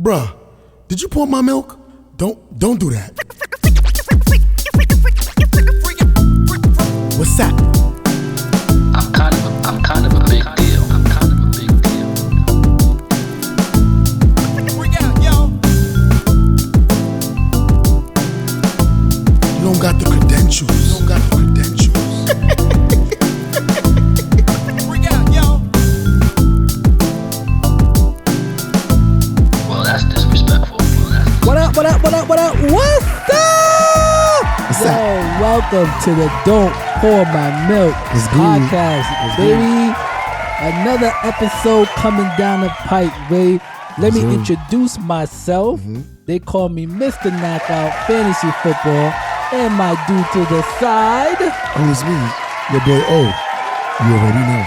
Bruh, did you pour my milk? Don't do that. What's that? I'm kind of a big deal. You don't got the credentials. Well, that's disrespectful. What up? What's up? Welcome to the Don't Pour My Milk podcast, baby. Another episode coming down the pipe, baby. Let me introduce myself. They call me Mr. Knockout Fantasy Football, and my dude to the side. Oh, it's me, your boy O. You already know.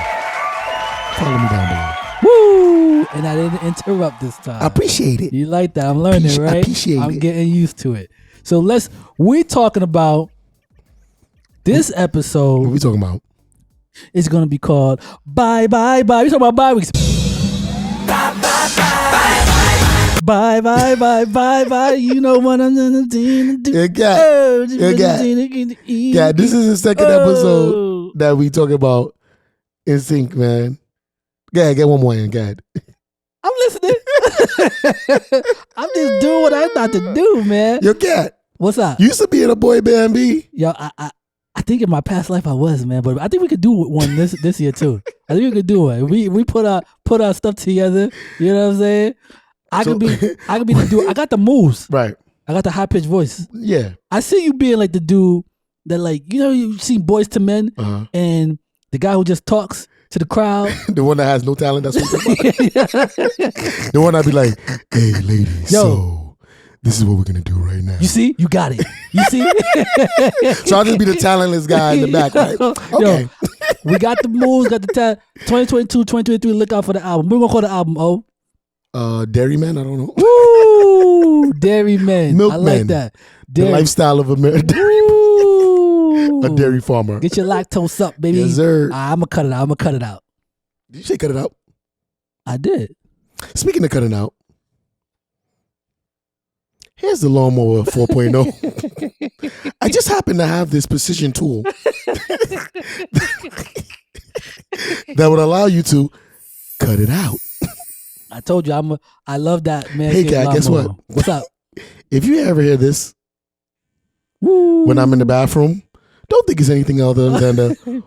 Follow me down below. Woo! And I didn't interrupt this time. I appreciate it. You like that? I'm learning, right? I appreciate I'm it. getting used to it. So we're talking about this episode. What are we talking about? It's going to be called Bye Bye Bye. We're talking about bye weeks. Bye bye bye bye bye. You know what I'm gonna do. Yeah, this is the second episode that we talk about in sync, man. Yeah, get one more in, God. I'm listening. I'm just doing what I thought to do, man. Your cat. What's up? You used to be in a boy band B. Yo, I think in my past life I was, man, but I think we could do one this year too. I think we could do it. We put our stuff together. You know what I'm saying? I could be the dude. I got the moves. Right. I got the high pitched voice. Yeah. I see you being like the dude that, like, you know, you see Boys to Men and the guy who just talks to the crowd. The one that has no talent. That's what you're about. The one I'd be like, hey, ladies, so this is what we're going to do right now. You see? You got it. You see? So I'll just be the talentless guy in the back, right? Okay. Yo, we got the moves, got the talent. 2022, 2023, look out for the album. We're going to call the album, Dairyman, I don't know. Woo! Dairyman. Milkman. I like that. The lifestyle of a dairy farmer. Get your lactose up, baby. Yes, sir. I'm going to cut it out. Did you say cut it out? I did. Speaking of cutting out, here's the lawnmower 4.0. I just happen to have this precision tool that would allow you to cut it out. I told you I love that, man. Hey, cat, guess what? What's up? If you ever hear this Woo. when I'm in the bathroom, don't think it's anything other than the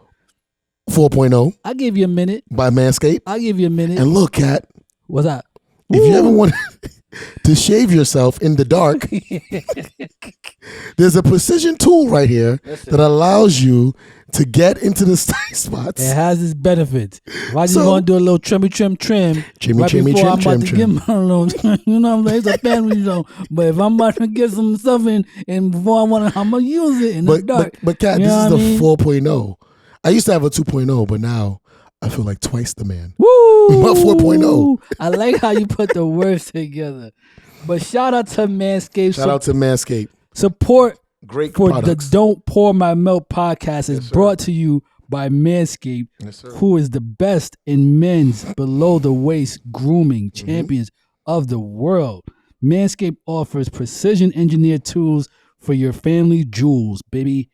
4.0 I'll give you a minute. by Manscaped. I'll give you a minute. And look, cat, What's up? if you ever want to shave yourself in the dark, there's a precision tool right here that allows you to get into the tight spots. It has its benefits. If I just So- want to do a little trimmy. Trimmy, Right trimmy, before I'm trim, about to trim. get my little, you know what I'm saying? It's a family show. But if I'm about to get some stuff in, and before I'm going to use it in the dark. But cat, You this know is what I the mean? 4.0. I used to have a 2.0, but now I feel like twice the man. Woo! My 4.0. I like how you put the words together. But shout out to Manscaped. Shout out to Manscaped. Support Great for products. the Don't Pour My Milk podcast is brought to you by Manscaped, who is the best in men's below the waist grooming champions of the world. Manscaped offers precision engineered tools for your family jewels, baby.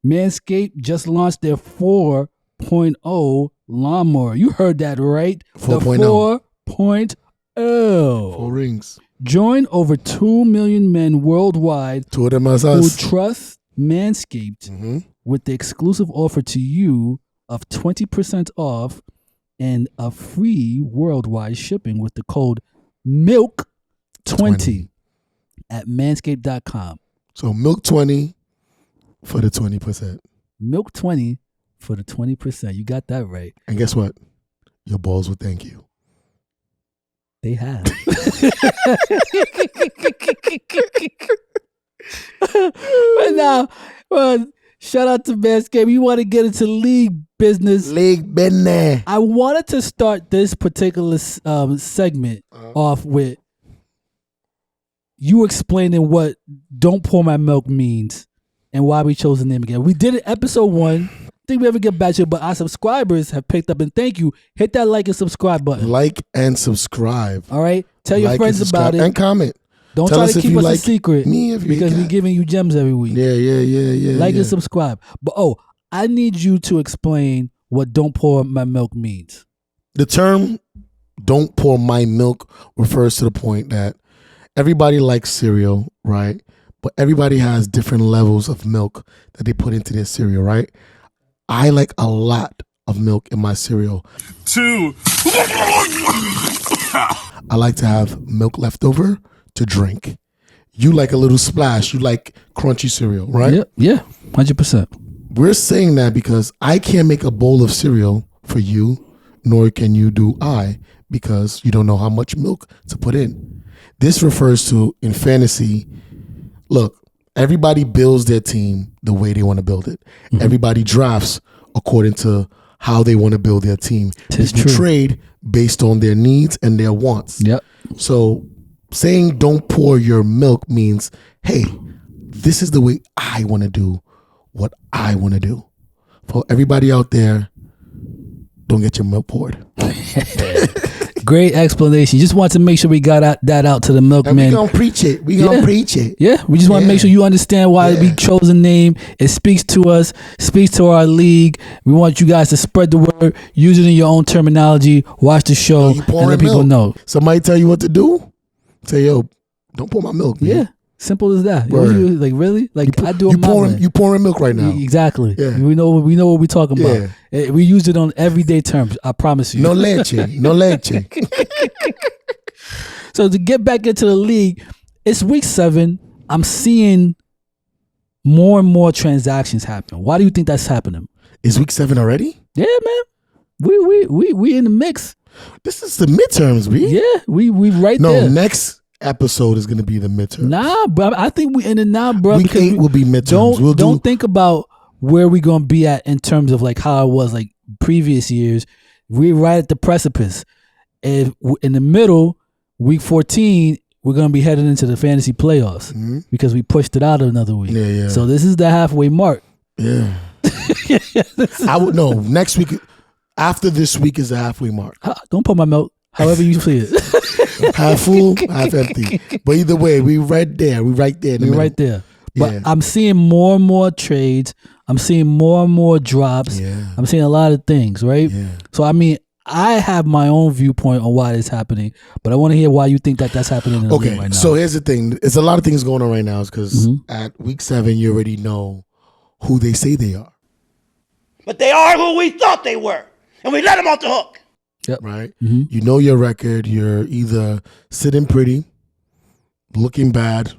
Manscaped just launched their 4.0 lawnmower. You heard that right. 4.0. The 4.0. 4 rings. Join over 2 million men worldwide 2 of them as who us. trust Manscaped with the exclusive offer to you of 20% off and a free worldwide shipping with the code MILK20 at manscaped.com. So milk 20 for the 20%. MILK20 for the 20%. You got that right. And guess what? Your balls will thank you. They have. But now, shout out to Manscaped. You want to get into league business. League business. I wanted to start this particular segment off with you explaining what Don't Pour My Milk means and why we chose the name again. We did it episode 1. I think we ever get back to it, but our subscribers have picked up, and thank you. Hit that like and subscribe button. Like and subscribe. All right? Tell your like friends and about subscribe, it. and comment. Don't Tell try us to if keep you us a like secret me, if you because we're got- giving you gems every week. Yeah. Like yeah. and subscribe. But I need you to explain what "don't pour my milk" means. The term "don't pour my milk" refers to the point that everybody likes cereal, right? But everybody has different levels of milk that they put into their cereal, right? I like a lot of milk in my cereal. 2. I like to have milk left over to drink. You like a little splash. You like crunchy cereal, right? Yeah, 100%. We're saying that because I can't make a bowl of cereal for you, nor can you do I, because you don't know how much milk to put in. This refers to, in fantasy, look, everybody builds their team the way they want to build it. Mm-hmm. Everybody drafts according to how they want to build their team. Tis People true. trade based on their needs and their wants. Yep. So saying "don't pour your milk" means, hey, this is the way I want to do what I want to do. For everybody out there, don't get your milk poured. Great explanation. Just want to make sure we got that out to the milkman. And we gonna preach it. We gonna preach it. Yeah, we just want to make sure you understand why we chose a name. It speaks to us, speaks to our league. We want you guys to spread the word, use it in your own terminology, watch the show, You and pouring let people milk. know. Somebody tell you what to do, say, yo, don't pour my milk, man. Yeah, simple as that. Word. Like really? Like I do You it my way. you pouring milk right now. Exactly. Yeah. We know what we're talking about. Yeah. We use it on everyday terms. I promise you. No leche. No leche. So to get back into the league, it's week 7. I'm seeing more and more transactions happen. Why do you think that's happening? Is week 7 already? Yeah, man. We in the mix. This is the midterms, B. Yeah, we right No, there. next episode is gonna be the midterms. Nah, bro. I think we in it now, bro. Week 8 will be midterms. Don't think about where we gonna be at in terms of like how it was like previous years. We're right at the precipice. And in the middle, week 14, we're gonna be heading into the fantasy playoffs because we pushed it out another week. Yeah. So this is the halfway mark. Yeah. I would know. Next week, after this week, is the halfway mark. Don't put my milk. However you see it. Half full, half empty. But either way, we right there. We right there. We're right there. But Yeah. I'm seeing more and more trades. I'm seeing more and more drops. Yeah. I'm seeing a lot of things, right? Yeah. So I mean, I have my own viewpoint on why it's happening, but I want to hear why you think that that's happening in the league Okay, right now. so here's the thing. There's a lot of things going on right now because at week 7, you already know who they say they are, But they are who we thought they were, and we let them off the hook. right? You know your record. You're either sitting pretty, looking bad,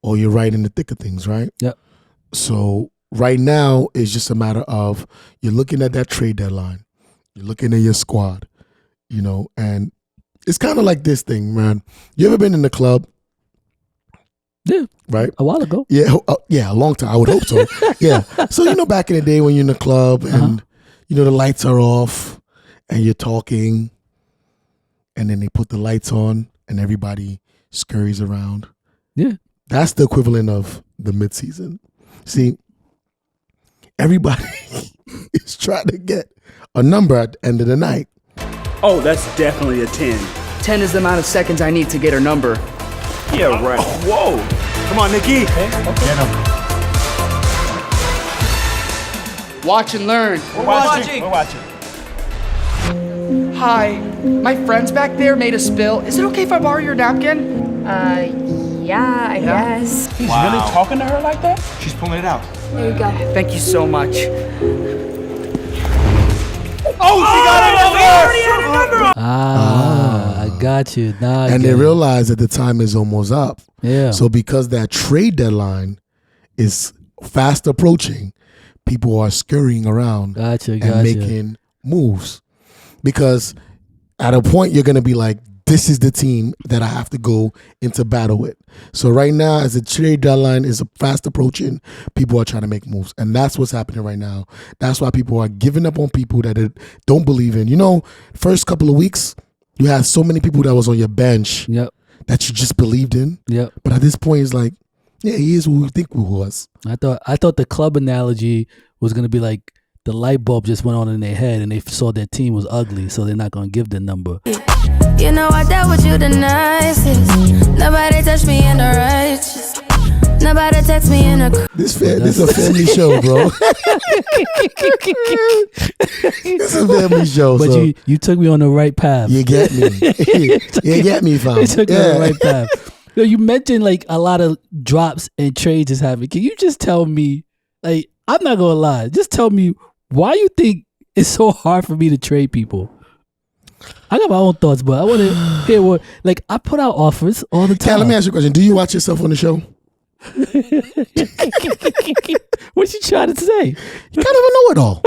or you're right in the thick of things, right? Yep. So right now, it's just a matter of you're looking at that trade deadline. You're looking at your squad, you know, and it's kind of like this thing, man. You ever been in the club? Yeah. Right? A while ago. Yeah, a long time. I would hope so. Yeah. So, you know, back in the day when you're in the club and, you know, the lights are off and you're talking and then they put the lights on and everybody scurries around. Yeah. That's the equivalent of the midseason. See, everybody is trying to get a number at the end of the night. Oh, that's definitely a 10. 10 is the amount of seconds I need to get her number. Yeah, right. Whoa. Come on, Nikki. Watch and learn. We're watching. We're watching. Hi, my friends back there made a spill. Is it okay if I borrow your napkin? Yeah, I guess. He's really talking to her like that? She's pulling it out. There you go. Thank you so much. Oh, she got a number! I got you. Nah, I And get they it. realize that the time is almost up. Yeah. So because that trade deadline is fast approaching, people are scurrying around Gotcha. and making moves. Because at a point you're gonna be like, this is the team that I have to go into battle with. So right now, as the trade deadline is fast approaching, people are trying to make moves. And that's what's happening right now. That's why people are giving up on people that they don't believe in. You know, first couple of weeks, you had so many people that was on your bench Yep. that you just believed in. Yep. But at this point, it's like, yeah, he is who we think he was. I thought the club analogy was gonna be like the light bulb just went on in their head and they saw their team was ugly, so they're not gonna give the number. You know I dealt with you the nicest. Nobody touched me in the righteous. Nobody text me in a. This is a family show, bro. It's a family show. But so you took me on the right path. you get me. You get me, fam. You took me on the right path. Yo, you mentioned like a lot of drops and trades is happening. Can you just tell me, like, I'm not gonna lie, just tell me why you think it's so hard for me to trade people? I got my own thoughts, but I want to hear what. Like, I put out offers all the time. Kat, let me ask you a question. Do you watch yourself on the show? What you trying to say? You kind of a know-it-all.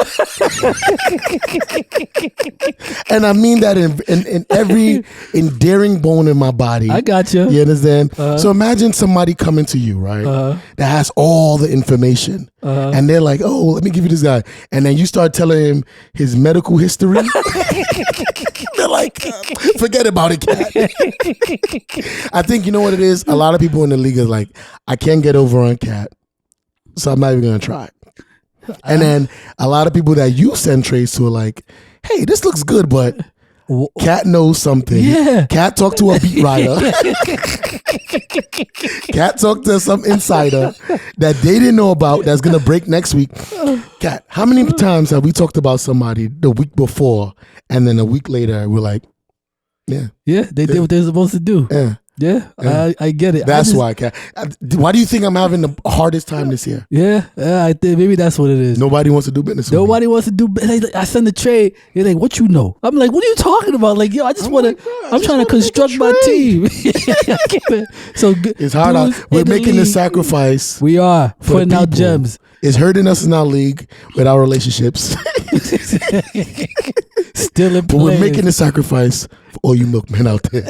And I mean that in every endearing bone in my body. I got you. You understand? So imagine somebody coming to you, right? That has all the information. And they're like, oh, let me give you this guy. And then you start telling him his medical history. They're like, forget about it, Kat. I think, you know what it is? A lot of people in the league is like, I can't get over on Kat, so I'm not even going to try. And then a lot of people that you send trades to are like, hey, this looks good, but Kat knows something. Yeah. Kat talked to a beat writer. Kat talked to some insider that they didn't know about that's going to break next week. Kat, how many times have we talked about somebody the week before and then a week later we're like, yeah. Yeah, they did what they're supposed to do. Yeah. Yeah, I get it. That's why, Kat. Why do you think I'm having the hardest time this year? Yeah, I think maybe that's what it is. Nobody wants to do business with Nobody wants to do. Like, I send the trade. You're like, what you know? I'm like, what are you talking about? Like, yo, I just want to. I'm trying to construct my team. So it's hard. We're making the sacrifice. We are putting out people. gems. It's hurting us in our league with our relationships. Still in But we're making the sacrifice for all you milkmen out there.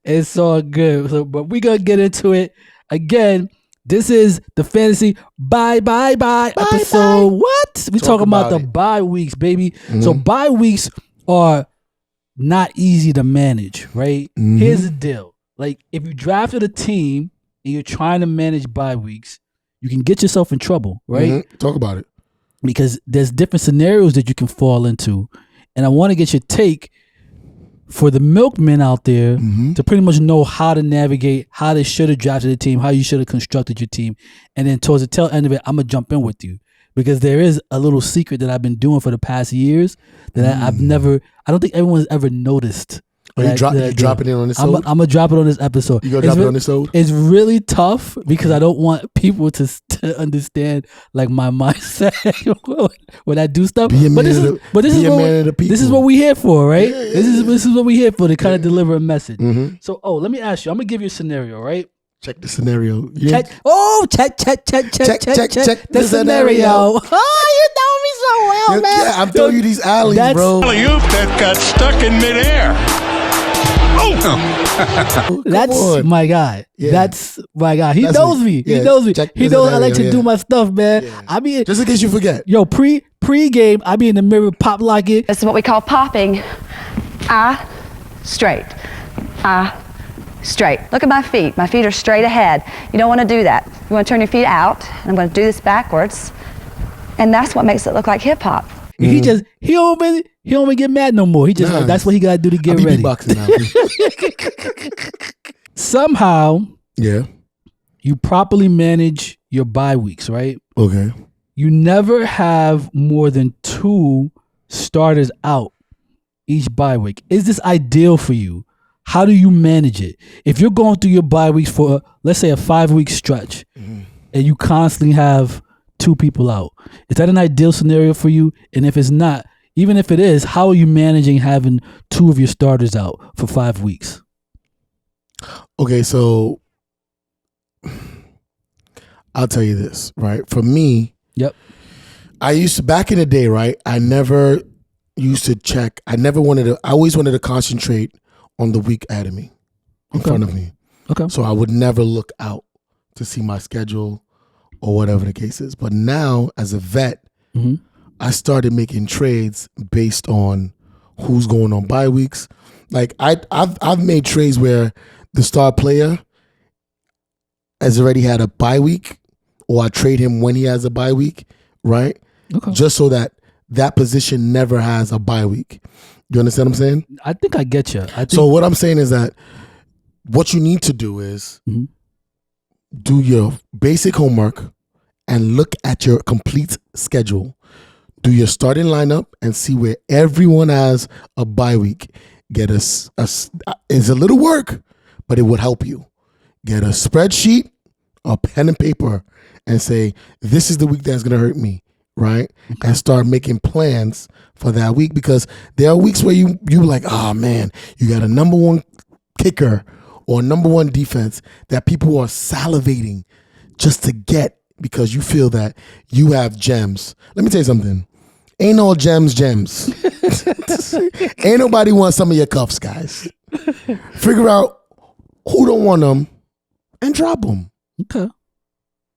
It's all good. So, but we're going to get into it. Again, this is the fantasy bye episode. What? We talking about the bye weeks, baby. Mm-hmm. So bye weeks are not easy to manage, right? Mm-hmm. Here's the deal. Like, if you drafted a team and you're trying to manage bye weeks, you can get yourself in trouble, right? Mm-hmm. Talk about it. Because there's different scenarios that you can fall into. And I want to get your take for the milkmen out there to pretty much know how to navigate, how they should have drafted the team, how you should have constructed your team. And then towards the tail end of it, I'm going to jump in with you. Because there is a little secret that I've been doing for the past years that I don't think everyone's ever noticed. Are you dropping it on this episode? I'm going to drop it on this episode. You going to drop it on this episode? It's really tough because I don't want people to understand like my mindset when I do stuff. This is what we're here for, right? Yeah. This is what we're here for, to kind of deliver a message. Mm-hmm. So, let me ask you. I'm going to give you a scenario, right? Check the scenario. Check the scenario. Oh, you know me so well, man. Yeah, I'm throwing you these alleys, bro. Alley-oop that got stuck in midair. That's my guy. Yeah. That's my guy. He knows me. He knows me. He knows I like to do my stuff, man. Yeah. I mean, just in case you forget. Yo, pre-game, I be in the mirror pop locking. This is what we call popping. Straight. Straight. Look at my feet. My feet are straight ahead. You don't want to do that. You want to turn your feet out. And I'm going to do this backwards. And that's what makes it look like hip hop. He don't even get mad no more. He just that's what he got to do to get ready. Somehow, you properly manage your bye weeks, right? Okay. You never have more than 2 starters out each bye week. Is this ideal for you? How do you manage it? If you're going through your bye weeks for, let's say, a 5-week stretch, and you constantly have 2 people out, is that an ideal scenario for you? And if it's not, even if it is, how are you managing having 2 of your starters out for 5 weeks? Okay, so I'll tell you this, right? For me, I used to, back in the day, right? I never used to check. I always wanted to concentrate on the week ahead of me, in front of me. Okay. So I would never look out to see my schedule or whatever the case is. But now, as a vet, I started making trades based on who's going on bye weeks. Like I've made trades where the star player has already had a bye week, or I trade him when he has a bye week, right? Okay. Just so that that position never has a bye week. You understand what I'm saying? I think I get you. So what I'm saying is that what you need to do is do your basic homework and look at your complete schedule. Do your starting lineup and see where everyone has a bye week. Get it's a little work, but it would help you. Get a spreadsheet, a pen and paper, and say, this is the week that's going to hurt me, right? Okay. And start making plans for that week, because there are weeks where you like, oh man, you got a number one kicker or number one defense that people are salivating just to get, because you feel that you have gems. Let me tell you something. Ain't no gems. Ain't nobody want some of your cuffs, guys. Figure out who don't want them and drop them. Okay.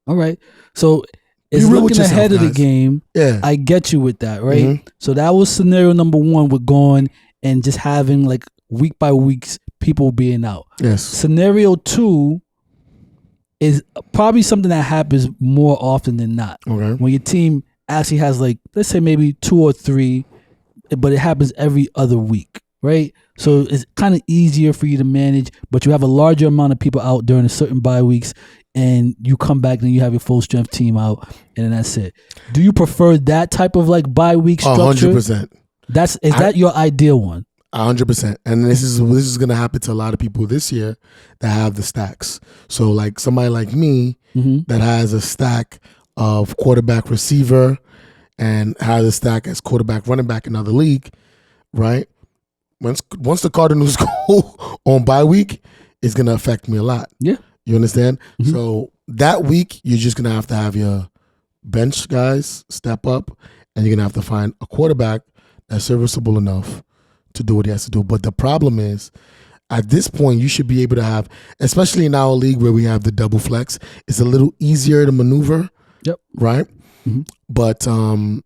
All right. So it's looking ahead of the game. Yeah. I get you with that, right? So that was scenario number one with going and just having like week by weeks people being out. Yes. Scenario two is probably something that happens more often than not. Okay. When your team actually has like, let's say maybe 2 or 3, but it happens every other week, right? So it's kind of easier for you to manage, but you have a larger amount of people out during a certain bye weeks, and you come back and you have your full strength team out, and then that's it. Do you prefer that type of like bye week structure? 100%. Is that your ideal one? 100%. And this is going to happen to a lot of people this year that have the stacks. So like somebody like me that has a stack of quarterback receiver and has a stack as quarterback running back in another league, right? Once the Cardinals go on bye week, it's going to affect me a lot. Yeah. You understand? So that week, you're just going to have your bench guys step up, and you're going to have to find a quarterback that's serviceable enough to do what he has to do. But the problem is, at this point, you should be able to have, especially in our league where we have the double flex, it's a little easier to maneuver. Yep. Right? But you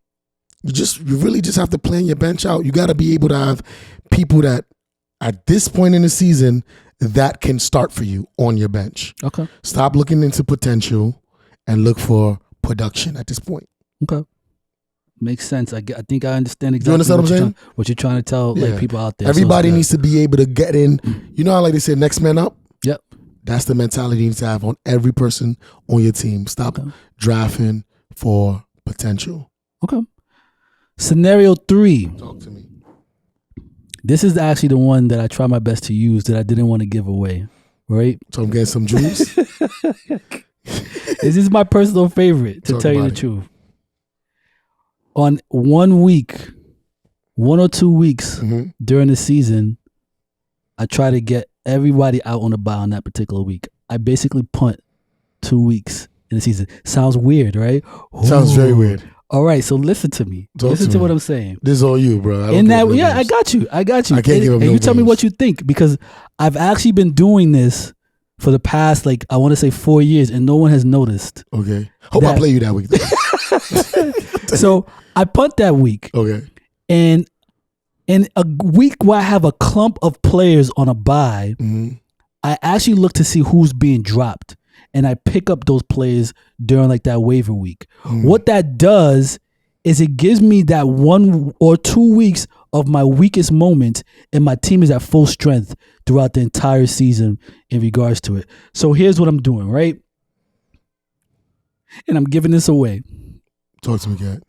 really just have to plan your bench out. You got to be able to have people that at this point in the season that can start for you on your bench. Okay. Stop looking into potential and look for production at this point. Okay. Makes sense. I think I understand exactly you understand what I'm saying? What you're trying to tell like people out there. Everybody needs to be able to get in. You know how like they say next man up? Yep. That's the mentality you need to have on every person on your team. Stop drafting for potential. Okay. Scenario 3. Talk to me. This is actually the one that I try my best to use that I didn't want to give away. Right? So I'm getting some juice. This is my personal favorite, to tell you the truth. On 1 week, 1 or 2 weeks during the season, I try to get everybody out on the bye on that particular week. I basically punt 2 weeks in the season. Sounds weird, right? Sounds very weird. All right, so listen to me. Listen to what I'm saying. This is all you, bro. I got you. I can't give up and no you tell me games. what you think, because I've actually been doing this for the past, like, I want to say 4 years, and no one has noticed. Okay. Hope I play you that week. So I punt that week. Okay. And in a week where I have a clump of players on a bye, I actually look to see who's being dropped. And I pick up those players during like that waiver week. What that does is it gives me that 1 or 2 weeks of my weakest moments, and my team is at full strength throughout the entire season in regards to it. So here's what I'm doing, right? And I'm giving this away. Talk to me, Kat.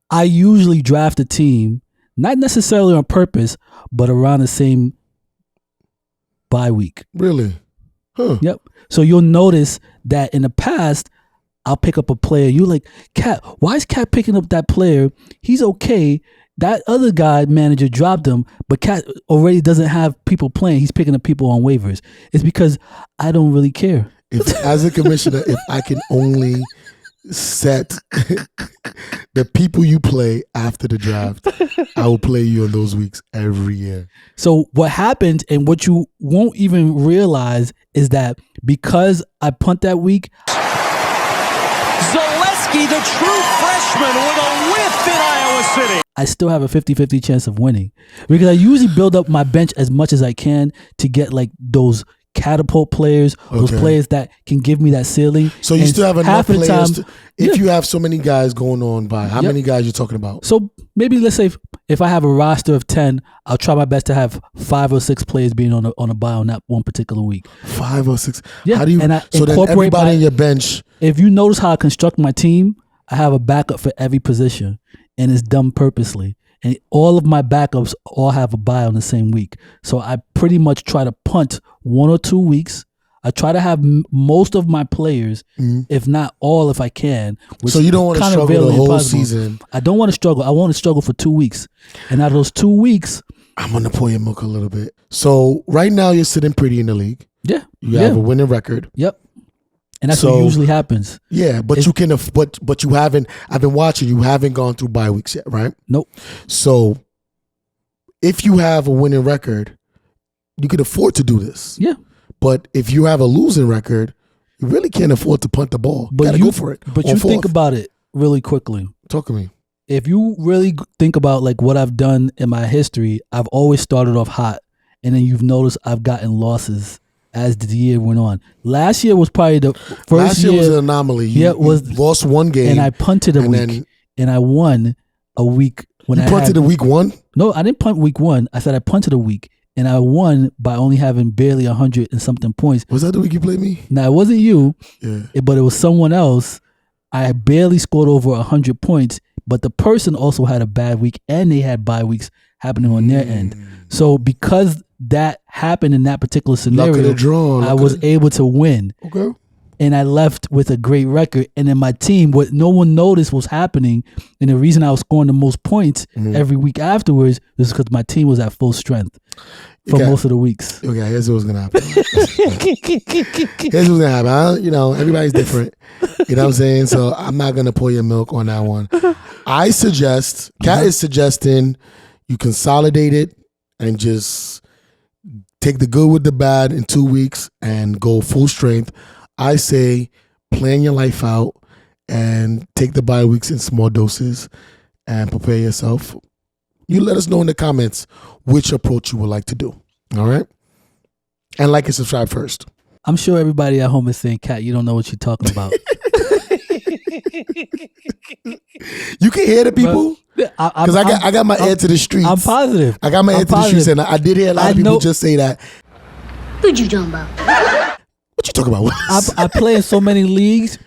I usually draft a team, not necessarily on purpose, but around the same bye week. Really? Huh. Yep. So you'll notice that in the past, I'll pick up a player. You're like, Kat, why is Kat picking up that player? He's okay. That other guy, manager, dropped him, but Kat already doesn't have people playing. He's picking up people on waivers. It's because I don't really care. As a commissioner, if I can only set the people you play after the draft, I will play you in those weeks every year. So what happens, and what you won't even realize, is that because I punt that week, Zaleski, the true freshman, with a whiff in Iowa City. I still have a 50-50 chance of winning, because I usually build up my bench as much as I can to get like those catapult players, those players that can give me that ceiling. So you And still have enough half of the players. time- If you have so many guys going on by, how many guys you talking about? So maybe let's say if I have a roster of 10, I'll try my best to have 5 or 6 players being on a buy on that one particular week. 5 or 6. Yeah, How do you? and I So then incorporate everybody in your bench. If you notice how I construct my team, I have a backup for every position, and it's done purposely. And all of my backups all have a buy on the same week. So I pretty much try to punt 1 or 2 weeks. I try to have most of my players, if not all, if I can. So you don't want to kind of struggle the really whole impossible. season. I don't want to struggle. I want to struggle for 2 weeks. And out of those 2 weeks, I'm gonna pour your milk a little bit. So right now you're sitting pretty in the league. yeah. You have a winning record. Yep. And that's So- what usually happens. Yeah, but you can. But you haven't. I've been watching. You haven't gone through bye weeks yet, right? Nope. So if you have a winning record, you can afford to do this. Yeah. But if you have a losing record, you really can't afford to punt the ball. But You gotta go for it. But on you think fourth. about it really quickly. Talk to me. If you really think about like what I've done in my history, I've always started off hot, and then you've noticed I've gotten losses as the year went on. Last year was probably the first Last year was an anomaly. You lost one game, and I punted a and week, then- and I won a week when you I punted had, a week one. No, I didn't punt week 1. I said I punted a week, and I won by only having barely 100 and something points. Was that the week you played me? Now it wasn't you, Yeah. but it was someone else. I barely scored over 100 points, but the person also had a bad week, and they had bye weeks happening on their end. So because that happened in that particular Luck of scenario, the draw. I was able to win, Okay. and I left with a great record. And then my team, what no one noticed was happening, and the reason I was scoring the most points every week afterwards was because my team was at full strength for most of the weeks. Okay, here's what's gonna happen. Here's what's gonna happen. Everybody's different. You know what I'm saying? So I'm not gonna pour your milk on that one. I suggest, Kat is suggesting you consolidate it and just take the good with the bad in 2 weeks and go full strength. I say plan your life out and take the bye weeks in small doses and prepare yourself. You let us know in the comments which approach you would like to do. All right? And like and subscribe first. I'm sure everybody at home is saying, "Kat, you don't know what you're talking about." You can hear the people because I got my ear to the streets. I'm positive. I got my ear to the streets, and I did hear a lot of people just say that. What you talking about? What you talking about? I play in so many leagues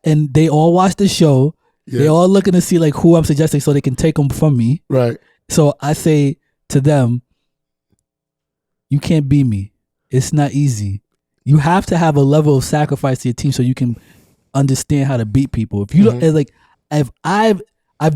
and they all watch the show. Yeah. They all looking to see like who I'm suggesting so they can take them from me. Right. So I say to them, you can't beat me. It's not easy. You have to have a level of sacrifice to your team so you can understand how to beat people. If you don't like, if I've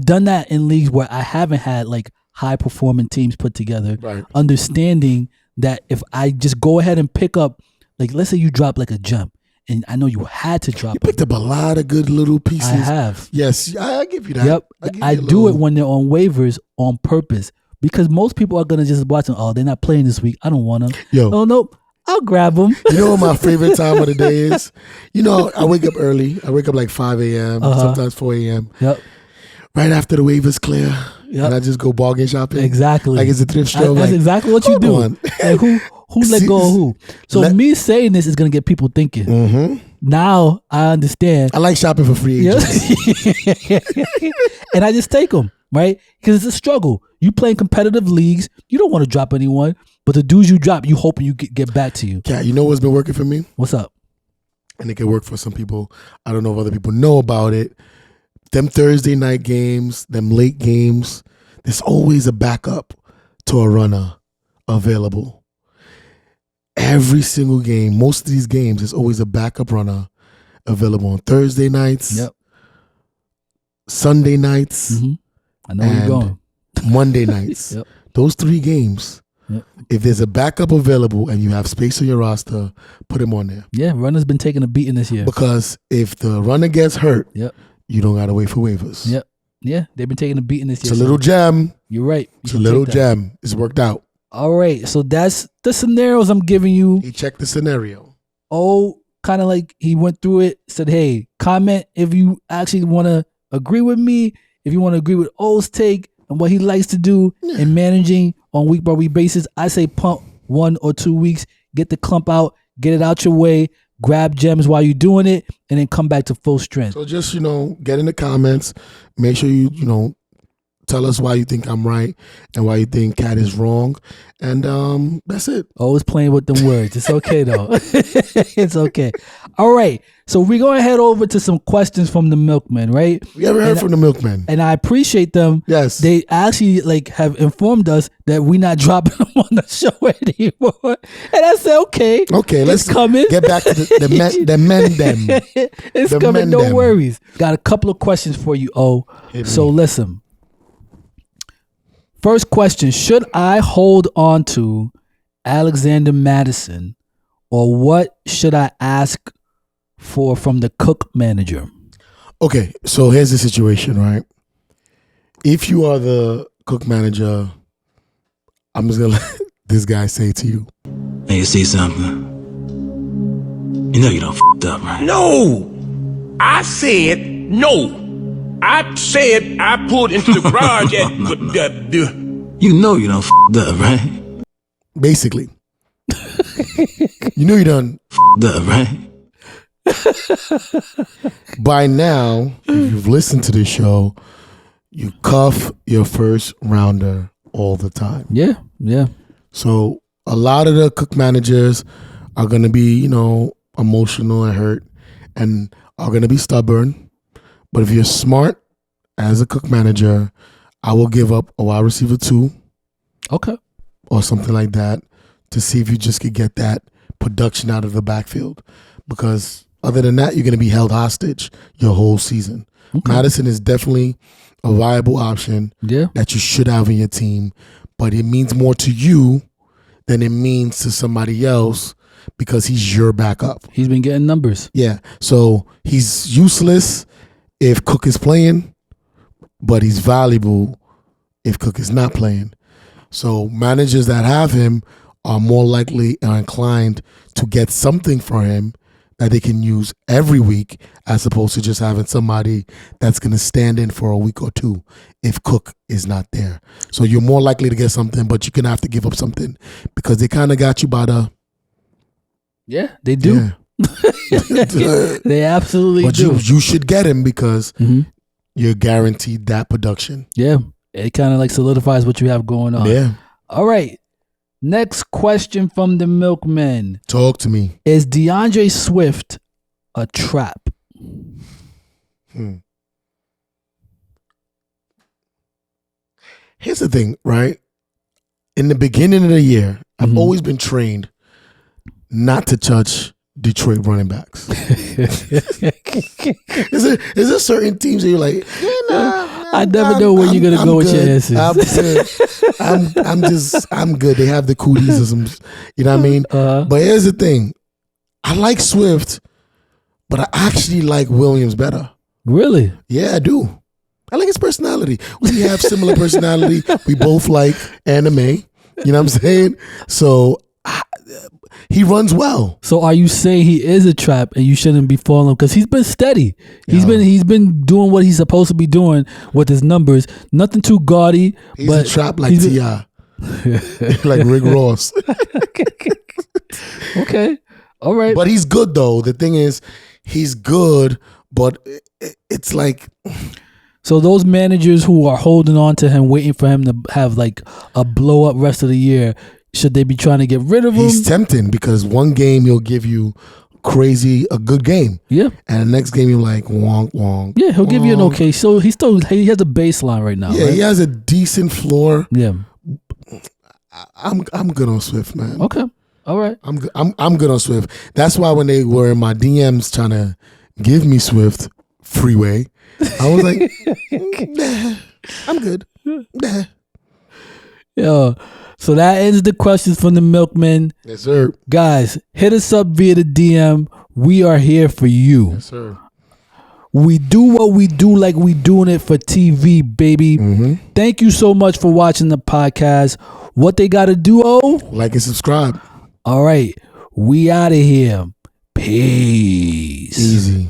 done that in leagues where I haven't had like high performing teams put together, Right. understanding that if I just go ahead and pick up, like let's say you drop like a gem, and I know you had to drop You picked up a lot of good little pieces. I have. Yes, I give you that. Yep. give I you a do it little- when they're on waivers on purpose because most people are going to just watch them. Oh, they're not playing this week. I don't want them. Yo. Oh, no. I'll grab them. You know what my favorite time of the day is? I wake up early. I wake up like 5 a.m., sometimes 4 a.m. Yep. Right after the waivers clear. Yep. And I just go bargain shopping. Exactly. Like it's a thrift store. That's like, exactly what you hold do. on. Like who let go of who? So me saying this is going to get people thinking. Mm-hmm. Now I understand. I like shopping for free agents. Yeah. And I just take them, right? Because it's a struggle. You play in competitive leagues. You don't want to drop anyone. But the dudes you drop, you hoping you get back to you. Yeah, you know what's been working for me? What's up? And it can work for some people. I don't know if other people know about it. Them Thursday night games, them late games, there's always a backup to a runner available. Every single game, most of these games, there's always a backup runner available on Thursday nights, Yep. Sunday nights, I know where you're going. Monday nights. Yep. Those 3 games, Yep. if there's a backup available and you have space on your roster, put him on there. Yeah, runner's been taking a beating this year. Because if the runner gets hurt, Yep. you don't got to wait for waivers. Yep. Yeah, they've been taking a beating this It's year. a little gem. You're right. You It's a should little take that. gem. It's worked out. All right. So that's the scenarios I'm giving you. He checked the scenario. Oh, kind of like he went through it, said, hey, comment if you actually want to agree with me, if you want to agree with O's take and what he likes to do in managing on week by week basis. I say punt 1 or 2 weeks, get the clump out, get it out your way, grab gems while you're doing it, and then come back to full strength. So just, get in the comments. Make sure you tell us why you think I'm right and why you think Cat is wrong. And that's it. Always playing with them words. It's okay, though. It's okay. All right. So we're going to head over to some questions from the milkmen, right? We ever heard from the milkmen? And I appreciate them. Yes. They actually have informed us that we're not dropping them on the show anymore. And I said, okay. Okay, let's coming. Get back to the men them. It's The coming. men No them. worries. Got a couple of questions for you, O. So listen. First question, should I hold on to Alexander Madison, or what should I ask for from the Cook manager? Okay, so here's the situation, right? If you are the Cook manager, I'm just going to let this guy say to you. Hey, you see something? You know you done f***ed up, right? No! I said no. I said I pulled into the garage You know you done f***ed up, right? Basically. You know you done F***ed up, right? By now, if you've listened to the show, you cuff your first rounder all the time. Yeah. So a lot of the Cook managers are going to be, emotional and hurt and are going to be stubborn. But if you're smart as a Cook manager, I will give up a wide receiver 2. Okay. Or something like that to see if you just could get that production out of the backfield. Because other than that, you're going to be held hostage your whole season. Okay. Madison is definitely a viable option that you should have in your team, but it means more to you than it means to somebody else because he's your backup. He's been getting numbers. Yeah. So he's useless if Cook is playing, but he's valuable if Cook is not playing. So managers that have him are more likely and inclined to get something for him that they can use every week as opposed to just having somebody that's going to stand in for a week or 2 if Cook is not there. So you're more likely to get something, but you're going to have to give up something because they kind of got you by the... Yeah, they do. Yeah. They absolutely do. But you should get him because you're guaranteed that production. Yeah, it kind of solidifies what you have going on. Yeah. All right. Next question from the milkmen. Talk to me. Is DeAndre Swift a trap? Here's the thing, right? In the beginning of the year, I've always been trained not to touch Detroit running backs. Is there certain teams that you're like, I never know where you're gonna go with your answers. I'm good. They have the cooties or some, you know what I mean? But here's the thing. I like Swift, but I actually like Williams better. Really? Yeah, I do. I like his personality. We have similar personality. We both like anime. You know what I'm saying? So he runs well. So are you saying he is a trap and you shouldn't be falling because he's been steady? He's been doing what he's supposed to be doing with his numbers. Nothing too gaudy. He's but a trap like T.I. Like Rick Ross. Okay. All right. But he's good though. The thing is, he's good, but it's like... So those managers who are holding on to him, waiting for him to have a blow up rest of the year, should they be trying to get rid of him? He's tempting because one game he'll give you a good game. Yeah. And the next game you're like, wonk, wonk. Yeah, he'll give you an okay. So he has a baseline right now. Yeah, right? he has a decent floor. Yeah. I'm good on Swift, man. Okay. All right. I'm good on Swift. That's why when they were in my DMs trying to give me Swift freeway, I was like, nah, I'm good. Nah. Yeah. So that ends the questions from the milkmen. Yes, sir. Guys, hit us up via the DM. We are here for you. Yes, sir. We do what we do like we doing it for TV, baby. Thank you so much for watching the podcast. What they got to do, like and subscribe. All right. We out of here. Peace. Easy.